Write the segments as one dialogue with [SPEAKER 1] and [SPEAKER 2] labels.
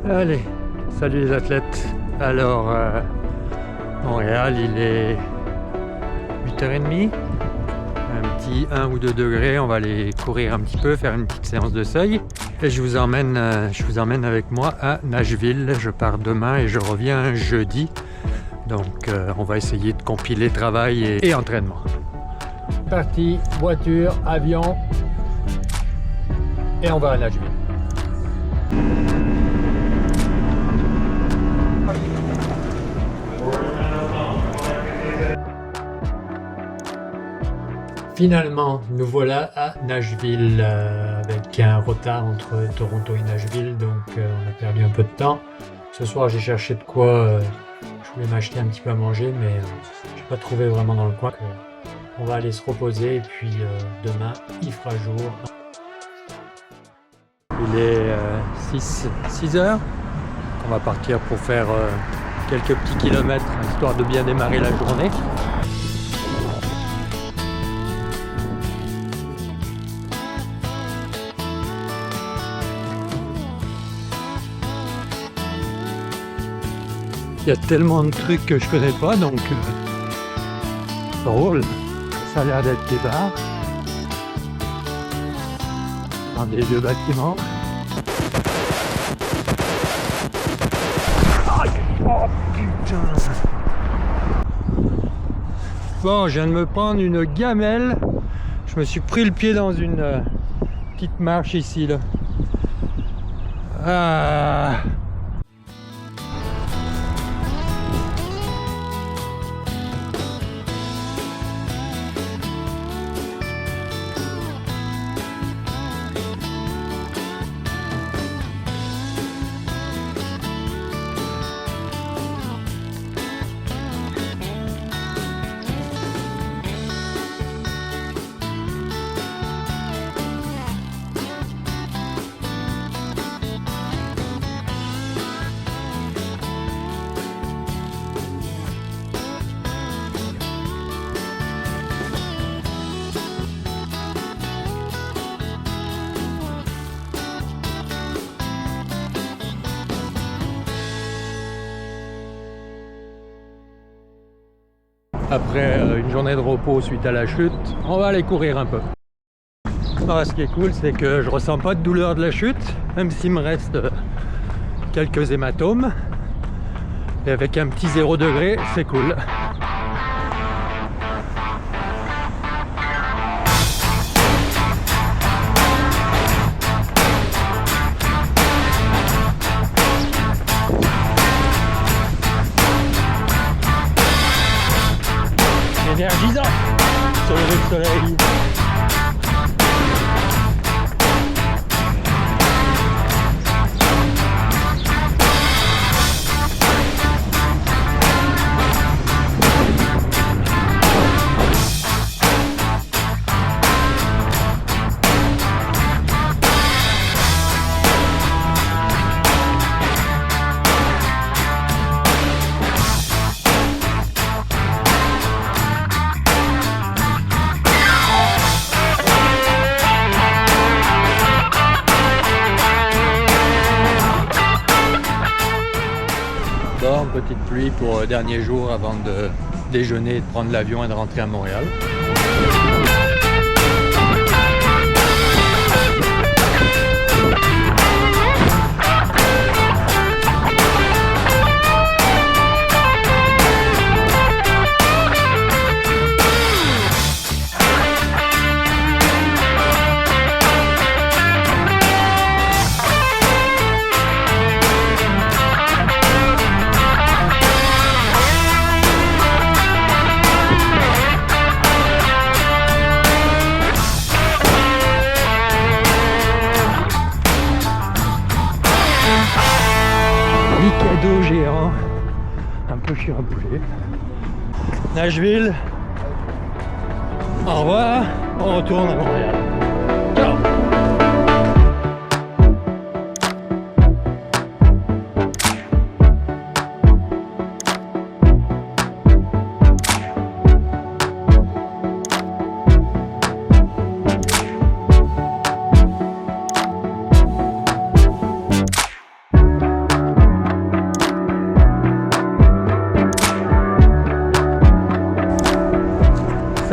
[SPEAKER 1] Allez, salut les athlètes. Alors, Montréal, il est 8h30. Un petit 1 ou 2 degrés. On va aller courir un petit peu, faire une petite séance de seuil. Et je vous emmène avec moi à Nashville. Je pars demain et je reviens jeudi. Donc, on va essayer de compiler travail et entraînement. Parti, voiture, avion. Et on va à Nashville. Finalement, nous voilà à Nashville avec un retard entre Toronto et Nashville, donc on a perdu un peu de temps. Ce soir, j'ai cherché de quoi, je voulais m'acheter un petit peu à manger, mais j'ai pas trouvé vraiment dans le coin. On va aller se reposer et puis demain, il fera jour. Il est 6 heures. On va partir pour faire quelques petits kilomètres, histoire de bien démarrer la journée. Il y a tellement de trucs que je connais pas, donc ça roule. Ça a l'air d'être des bars dans des vieux bâtiments. Aïe, oh putain! Bon, je viens de me prendre une gamelle. Je me suis pris le pied dans une petite marche ici là. Ah. Après une journée de repos suite à la chute, on va aller courir un peu. Alors, ce qui est cool, c'est que je ressens pas de douleur de la chute, même s'il me reste quelques hématomes. Et avec un petit 0 degré, c'est cool. Énergisant sur le lever de soleil. Bon, petite pluie pour dernier jour avant de déjeuner, de prendre l'avion et de rentrer à Montréal. Cadeau géant, un peu chiant à bouger. Nashville, au revoir, on retourne à Montréal. Ciao!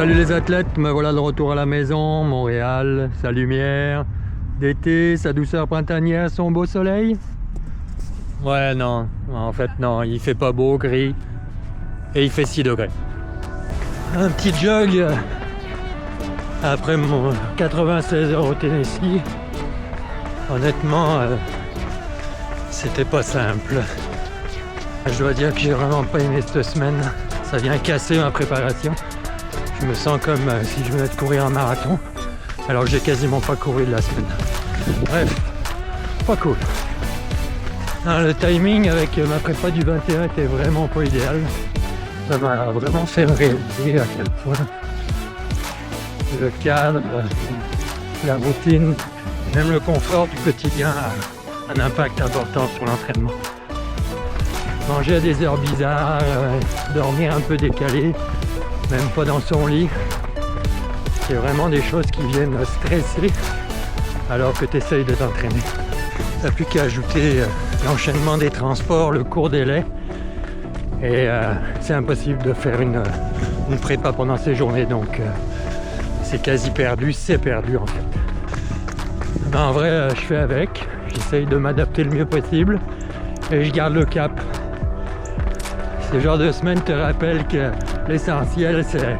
[SPEAKER 1] Salut les athlètes, me voilà de retour à la maison, Montréal, sa lumière d'été, sa douceur printanière, son beau soleil. Ouais non, en fait non, il fait pas beau, gris, et il fait 6 degrés. Un petit jog après mon 96 heures au Tennessee. Honnêtement, c'était pas simple. Je dois dire que j'ai vraiment pas aimé cette semaine, ça vient casser ma préparation. Je me sens comme si je venais de courir un marathon, alors que j'ai quasiment pas couru de la semaine. Bref, pas cool. Non, le timing avec ma prépa du 21 était vraiment pas idéal. Ça m'a vraiment fait réaliser à quel point le cadre, la routine, même le confort du quotidien a un impact important sur l'entraînement. Manger à des heures bizarres, dormir un peu décalé, même pas dans son lit, c'est vraiment des choses qui viennent stresser alors que tu essayes de t'entraîner. T'as plus qu'à ajouter l'enchaînement des transports, le court délai, et c'est impossible de faire une prépa pendant ces journées, donc c'est quasi perdu, c'est perdu en fait. Mais en vrai, je fais avec, j'essaye de m'adapter le mieux possible et je garde le cap. Ce genre de semaine te rappelle que l'essentiel c'est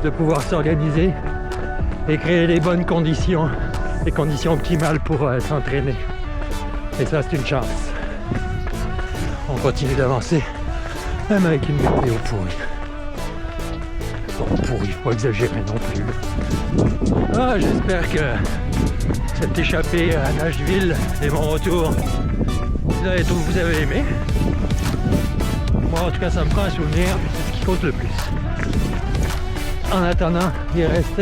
[SPEAKER 1] de pouvoir s'organiser et créer les bonnes conditions, les conditions optimales pour s'entraîner. Et ça c'est une chance. On continue d'avancer, même avec une météo pourrie. Bon, pourrie, faut pas exagérer non plus. Ah, j'espère que cette échappée à Nashville et mon retour, vous avez aimé. Moi en tout cas ça me prend un souvenir, c'est ce qui compte le plus. En attendant, il reste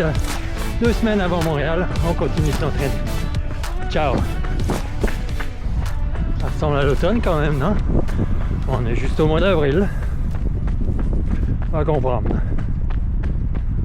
[SPEAKER 1] 2 semaines avant Montréal, on continue de s'entraîner. Ciao. Ça ressemble à l'automne quand même, non? On est juste au mois d'avril. On va comprendre.